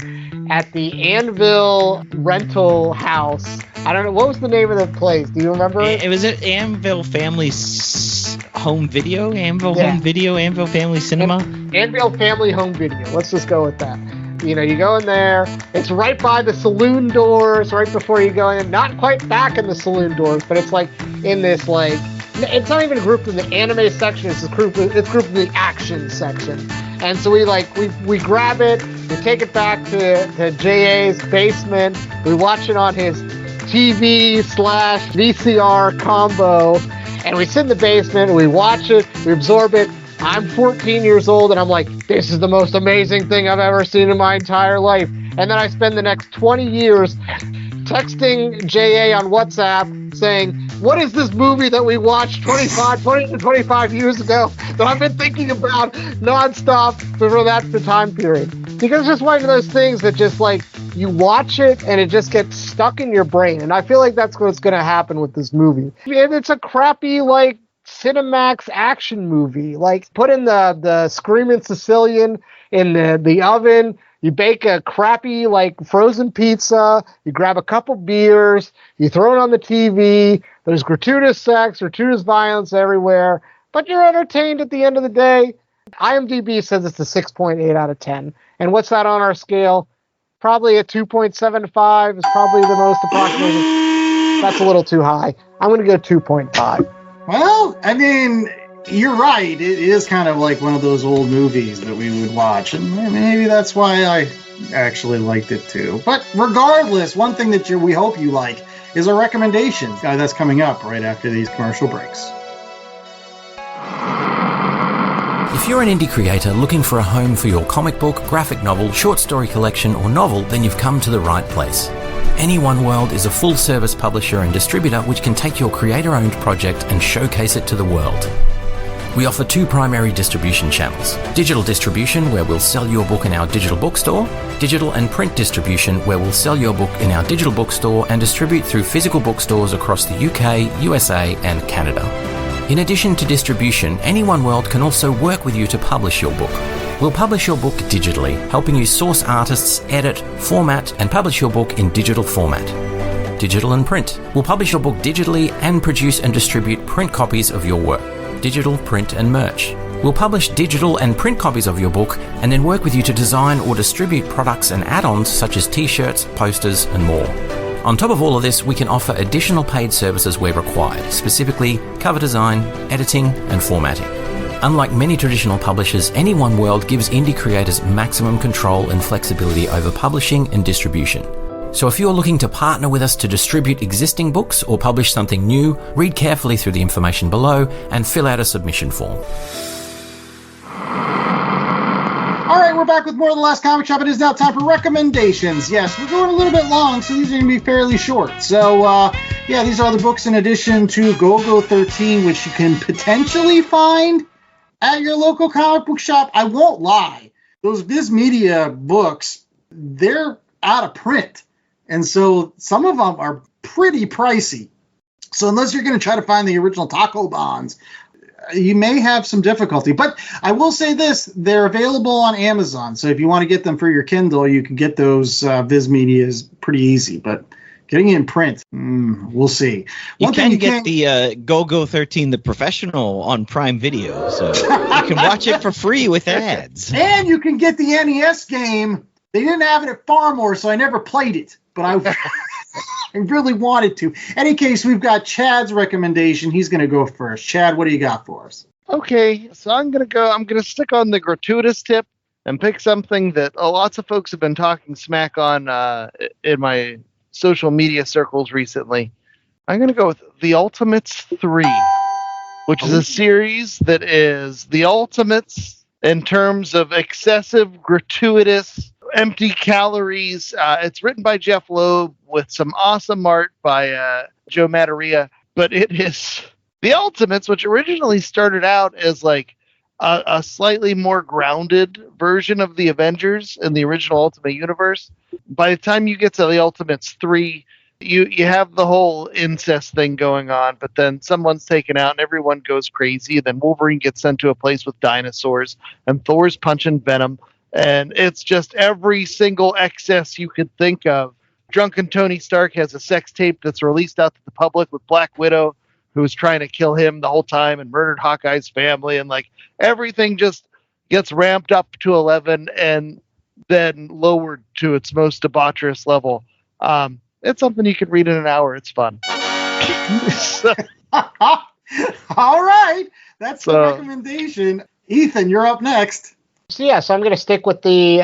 at the Anvil rental house. I don't know, what was the name of the place? Do you remember it?
It was at Anvil Family's Home Video? Anvil
Yeah.
Home Video? Anvil Family Cinema?
Anvil Family Home Video. Let's just go with that. You know, you go in there, it's right by the saloon doors, right before you go in. Not quite back in the saloon doors, but it's like in this, like, it's not even grouped in the anime section, it's grouped in the action section. And so we grab it, we take it back to JA's basement, we watch it on his TV/VCR combo, and we sit in the basement and we watch it, we absorb it. I'm 14 years old and I'm like, this is the most amazing thing I've ever seen in my entire life. And then I spend the next 20 years texting JA on WhatsApp saying, what is this movie that we watched 20 to 25 years ago that I've been thinking about nonstop for the time period? Because it's just one of those things that just, like, you watch it and it just gets stuck in your brain. And I feel like that's what's going to happen with this movie. And it's a crappy, like, Cinemax action movie. Like, put in the Screaming Sicilian in the oven, you bake a crappy, like, frozen pizza, you grab a couple beers, you throw it on the TV, there's gratuitous sex, gratuitous violence everywhere, but you're entertained at the end of the day. IMDb says it's a 6.8 out of 10. And what's that on our scale? Probably a 2.75 is probably the most approximated. That's a little too high. I'm going to go 2.5.
Well, I mean, you're right. It is kind of like one of those old movies that we would watch, and maybe that's why I actually liked it too. But regardless, one thing that we hope you like is our recommendation. That's coming up right after these commercial breaks.
If you're an indie creator looking for a home for your comic book, graphic novel, short story collection, or novel, then you've come to the right place. Any One World is a full-service publisher and distributor which can take your creator-owned project and showcase it to the world. We offer two primary distribution channels: digital distribution, where we'll sell your book in our digital bookstore; digital and print distribution, where we'll sell your book in our digital bookstore and distribute through physical bookstores across the UK, USA, and Canada. In addition to distribution, Any One World can also work with you to publish your book. We'll publish your book digitally, helping you source artists, edit, format, and publish your book in digital format. Digital and print. We'll publish your book digitally and produce and distribute print copies of your work. Digital, print, and merch. We'll publish digital and print copies of your book and then work with you to design or distribute products and add-ons such as t-shirts, posters, and more. On top of all of this, we can offer additional paid services where required, specifically cover design, editing, and formatting. Unlike many traditional publishers, Any One World gives indie creators maximum control and flexibility over publishing and distribution. So if you're looking to partner with us to distribute existing books or publish something new, read carefully through the information below and fill out a submission form.
All right, we're back with more of The Last Comic Shop. It is now time for recommendations. Yes, we're going a little bit long, so these are going to be fairly short. So, these are the books in addition to Golgo 13, which you can potentially find at your local comic book shop. I won't lie. Those Viz Media books, they're out of print. And so some of them are pretty pricey. So unless you're going to try to find the original taco bonds, you may have some difficulty. But I will say this, they're available on Amazon. So if you want to get them for your Kindle, you can get those Viz Medias pretty easy. But getting it in print, we'll see.
You can get the Golgo 13, the professional, on Prime Video. So you can watch it for free with ads.
And you can get the NES game. They didn't have it at Farmore, so I never played it. But I really wanted to. Any case, we've got Chad's recommendation. He's going to go first. Chad, what do you got for us?
Okay, so I'm going to stick on the gratuitous tip and pick something that lots of folks have been talking smack on in my social media circles recently. I'm going to go with The Ultimates 3, which is a series that is The Ultimates in terms of excessive, gratuitous, empty calories. It's written by Jeff Loeb with some awesome art by Joe Mattaria, but it is The Ultimates, which originally started out as like a slightly more grounded version of the Avengers in the original Ultimate Universe. By the time you get to The Ultimates 3, You have the whole incest thing going on, but then someone's taken out and everyone goes crazy. And then Wolverine gets sent to a place with dinosaurs, and Thor's punching Venom. And it's just every single excess you could think of. Drunken Tony Stark has a sex tape that's released out to the public with Black Widow, who's trying to kill him the whole time and murdered Hawkeye's family. And like everything just gets ramped up to 11 and then lowered to its most debaucherous level. It's something you can read in an hour. It's fun.
All right. That's the recommendation. Ethan, you're up next.
So I'm going to stick with the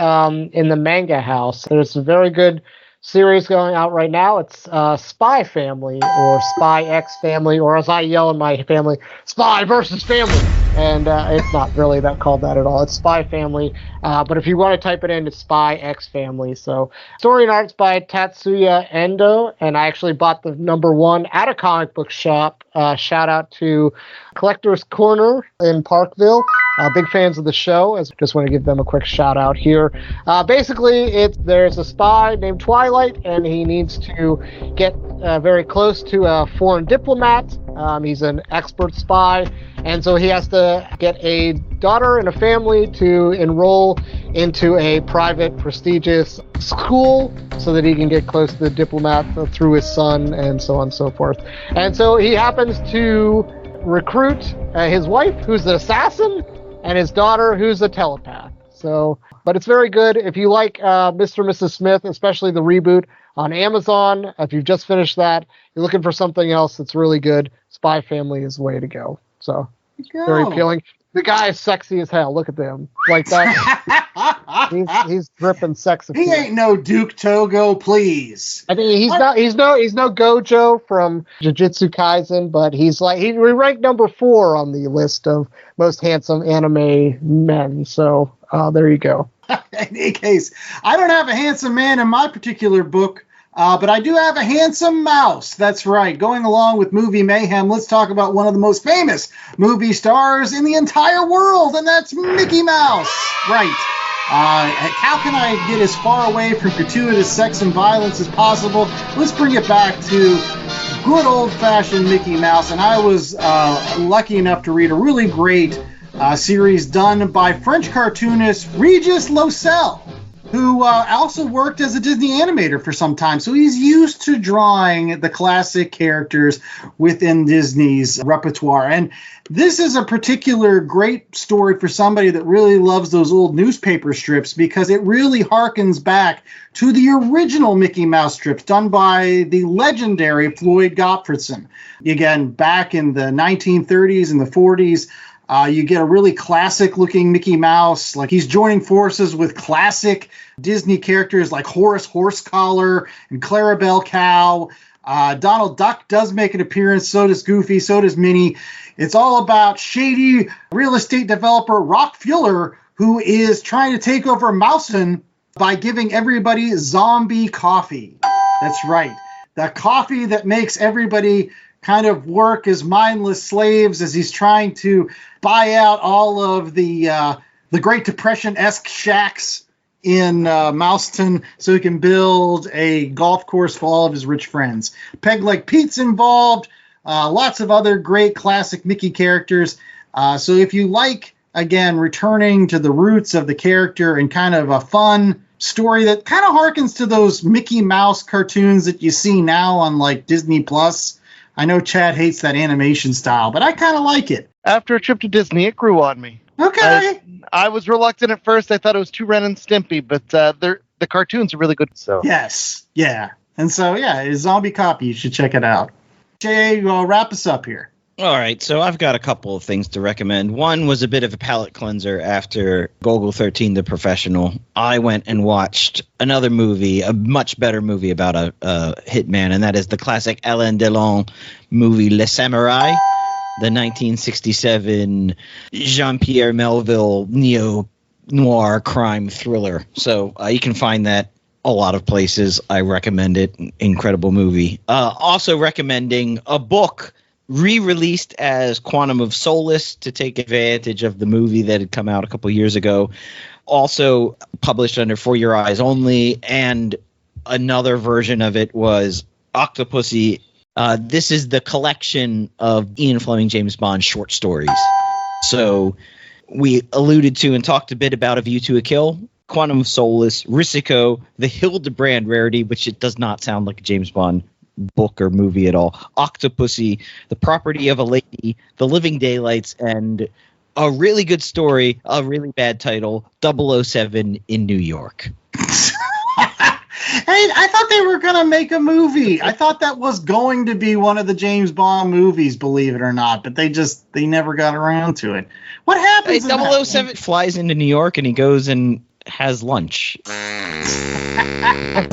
in the manga house. There's a very good series going out right now. It's Spy Family or Spy X Family, or as I yell in my family, Spy versus Family. And it's not really called that at all. It's Spy Family. But if you want to type it in, it's Spy X Family. So story and art's by Tatsuya Endo. And I actually bought the #1 at a comic book shop. Shout out to Collector's Corner in Parkville. Big fans of the show. Just want to give them a quick shout out here. Basically, there's a spy named Twilight, and he needs to get very close to a foreign diplomat. He's an expert spy, and so he has to get a daughter and a family to enroll into a private, prestigious school so that he can get close to the diplomat through his son, and so on and so forth. And so he happens to recruit his wife, who's an assassin, and his daughter, who's a telepath. But it's very good. If you like Mr. and Mrs. Smith, especially the reboot on Amazon, if you've just finished that, you're looking for something else that's really good, Spy Family is the way to go. So, very appealing. The guy is sexy as hell. Look at them. Like that. he's dripping sex appeal.
He ain't no Duke Togo, please.
I mean, he's no Gojo from Jujutsu Kaisen, but we ranked #4 on the list of most handsome anime men. So there you go.
In any case, I don't have a handsome man in my particular book, but I do have a handsome mouse. That's right. Going along with movie mayhem, let's talk about one of the most famous movie stars in the entire world, and that's Mickey Mouse. Right. How can I get as far away from gratuitous sex and violence as possible? Let's bring it back to good old-fashioned Mickey Mouse, and I was lucky enough to read a really great series done by French cartoonist Regis Loisel, who also worked as a Disney animator for some time. So he's used to drawing the classic characters within Disney's repertoire. And this is a particular great story for somebody that really loves those old newspaper strips, because it really harkens back to the original Mickey Mouse strips done by the legendary Floyd Gottfredson. Again, back in the 1930s and the 40s, you get a really classic-looking Mickey Mouse. Like, he's joining forces with classic Disney characters like Horace Horsecollar and Clarabelle Cow. Donald Duck does make an appearance. So does Goofy. So does Minnie. It's all about shady real estate developer Rock Fuller, who is trying to take over Mousen by giving everybody zombie coffee. That's right. The coffee that makes everybody kind of work as mindless slaves as he's trying to buy out all of the Great Depression-esque shacks in Mouseton so he can build a golf course for all of his rich friends. Peg Leg Pete's involved. Lots of other great classic Mickey characters. So if you like, again, returning to the roots of the character and kind of a fun story that kind of harkens to those Mickey Mouse cartoons that you see now on like Disney Plus. I know Chad hates that animation style, but I kind of like it.
After a trip to Disney, it grew on me.
Okay.
I was reluctant at first. I thought it was too Ren and Stimpy, but the cartoons are really good. So
yes, yeah. And so, yeah, it's Zombie Copy. You should check it out. Jay, wrap us up here.
All right, so I've got a couple of things to recommend. One was a bit of a palate cleanser after Golgo 13, The Professional. I went and watched another movie, a much better movie about a hitman, and that is the classic Alain Delon movie Le Samurai, the 1967 Jean-Pierre Melville neo-noir crime thriller. So you can find that a lot of places. I recommend it. Incredible movie. Also recommending a book re-released as Quantum of Solace to take advantage of the movie that had come out a couple years ago. Also published under For Your Eyes Only, and another version of it was Octopussy. This is the collection of Ian Fleming James Bond short stories. So we alluded to and talked a bit about A View to a Kill, Quantum of Solace, Risiko, the Hildebrand rarity, which it does not sound like a James Bond book or movie at all, Octopussy, The Property of a Lady, The Living Daylights, and a really good story, a really bad title, 007 in New York.
Hey, I thought they were going to make a movie. I thought that was going to be one of the James Bond movies, believe it or not, but they never got around to it. What happens?
Hey, 007 flies into New York and he goes and has lunch.
I'm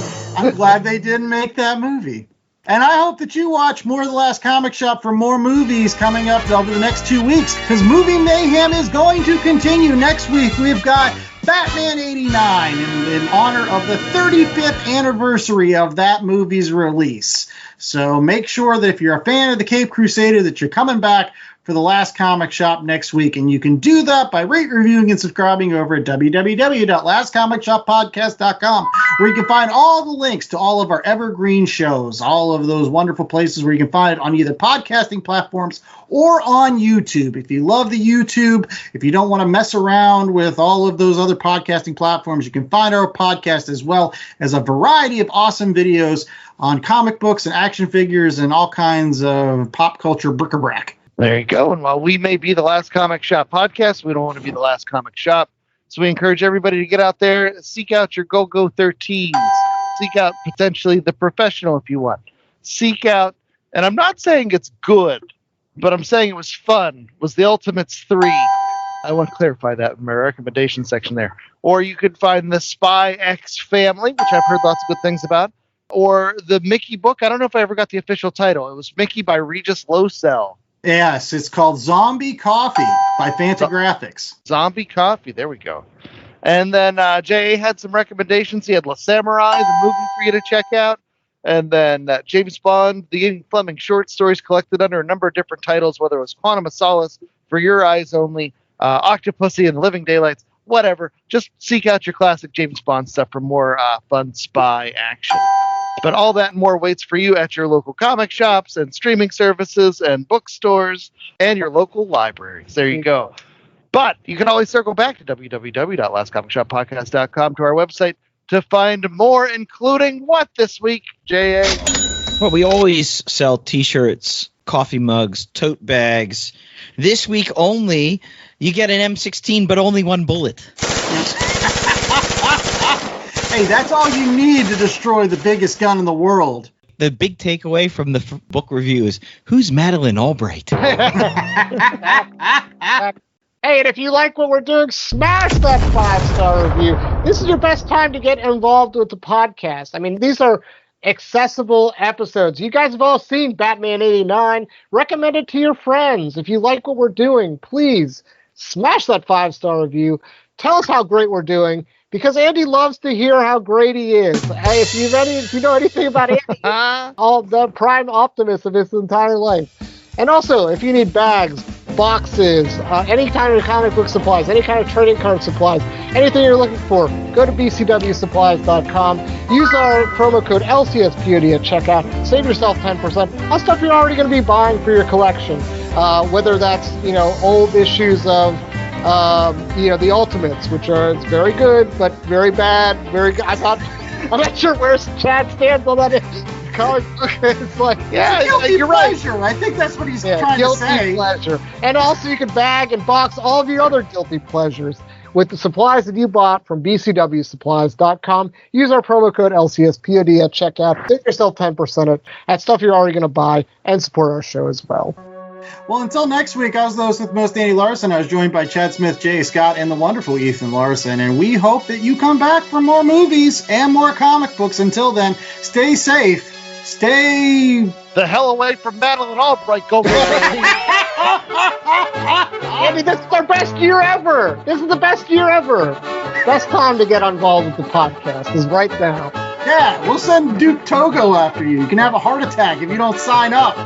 glad they didn't make that movie. And I hope that you watch more of The Last Comic Shop for more movies coming up over the next 2 weeks, because Movie Mayhem is going to continue. Next week, we've got Batman 89 in honor of the 35th anniversary of that movie's release. So make sure that if you're a fan of the Cape Crusader, that you're coming back for The Last Comic Shop next week. And you can do that by rate, reviewing, and subscribing over at www.lastcomicshoppodcast.com, where you can find all the links to all of our evergreen shows, all of those wonderful places where you can find it on either podcasting platforms or on YouTube. If you love the YouTube, if you don't want to mess around with all of those other podcasting platforms, you can find our podcast as well as a variety of awesome videos on comic books and action figures and all kinds of pop culture bric-a-brac.
There you go. And while we may be the Last Comic Shop podcast, we don't want to be the last comic shop. So we encourage everybody to get out there, seek out your Golgo 13s, seek out potentially the Professional if you want. Seek out, and I'm not saying it's good, but I'm saying it was fun, was the Ultimates 3. I want to clarify that in my recommendation section there. Or you could find the Spy X Family, which I've heard lots of good things about. Or the Mickey book. I don't know if I ever got the official title. It was Mickey by Regis Losell.
Yes, it's called Zombie Coffee by Fantagraphics.
Zombie Coffee, there we go. And then J.A. had some recommendations. He had La Samurai, the movie for you to check out. And then James Bond, the Ian Fleming short stories collected under a number of different titles, whether it was Quantum of Solace, For Your Eyes Only, Octopussy, and The Living Daylights, whatever. Just seek out your classic James Bond stuff for more fun spy action. But all that and more waits for you at your local comic shops and streaming services and bookstores and your local libraries. There you go. But you can always circle back to www.lastcomicshoppodcast.com, to our website, to find more, including what this week, J.A.?
Well, we always sell T-shirts, coffee mugs, tote bags. This week only, you get an M16, but only one bullet.
Hey, that's all you need to destroy the biggest gun in the world.
The big takeaway from the book review is, who's Madeleine Albright?
Hey, and if you like what we're doing, smash that 5-star review. This is your best time to get involved with the podcast. I mean, these are accessible episodes. You guys have all seen Batman 89. Recommend it to your friends. If you like what we're doing, please smash that 5-star review. Tell us how great we're doing, because Andy loves to hear how great he is. Hey, if you know anything about Andy, all the prime optimist of his entire life. And also, if you need bags, boxes, any kind of comic book supplies, any kind of trading card supplies, anything you're looking for, go to bcwsupplies.com. Use our promo code LCSPOD at checkout. Save yourself 10% on stuff you're already going to be buying for your collection. Whether that's, old issues of the Ultimates, which are it's very good, but very bad, very good. I'm not sure where Chad stands on that comic book. It's like,
you're pleasure. Right. I think that's what he's trying to say.
Guilty pleasure. And also you can bag and box all of your other guilty pleasures with the supplies that you bought from bcwsupplies.com. Use our promo code LCSPOD at checkout. Save yourself 10% at stuff you're already going to buy and support our show as well.
Well, until next week, I was the host with most, Andy Larson. I was joined by Chad Smith, Jay Scott, and the wonderful Ethan Larson. And we hope that you come back for more movies and more comic books. Until then, stay safe. Stay
the hell away from Madeleine Albright, Golgo.
Andy, this is our best year ever. This is the best year ever. Best time to get involved with the podcast is right now.
Yeah, we'll send Duke Togo after you. You can have a heart attack if you don't sign up.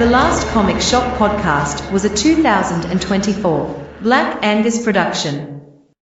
The Last Comic Shop podcast was a 2024 Black Angus production.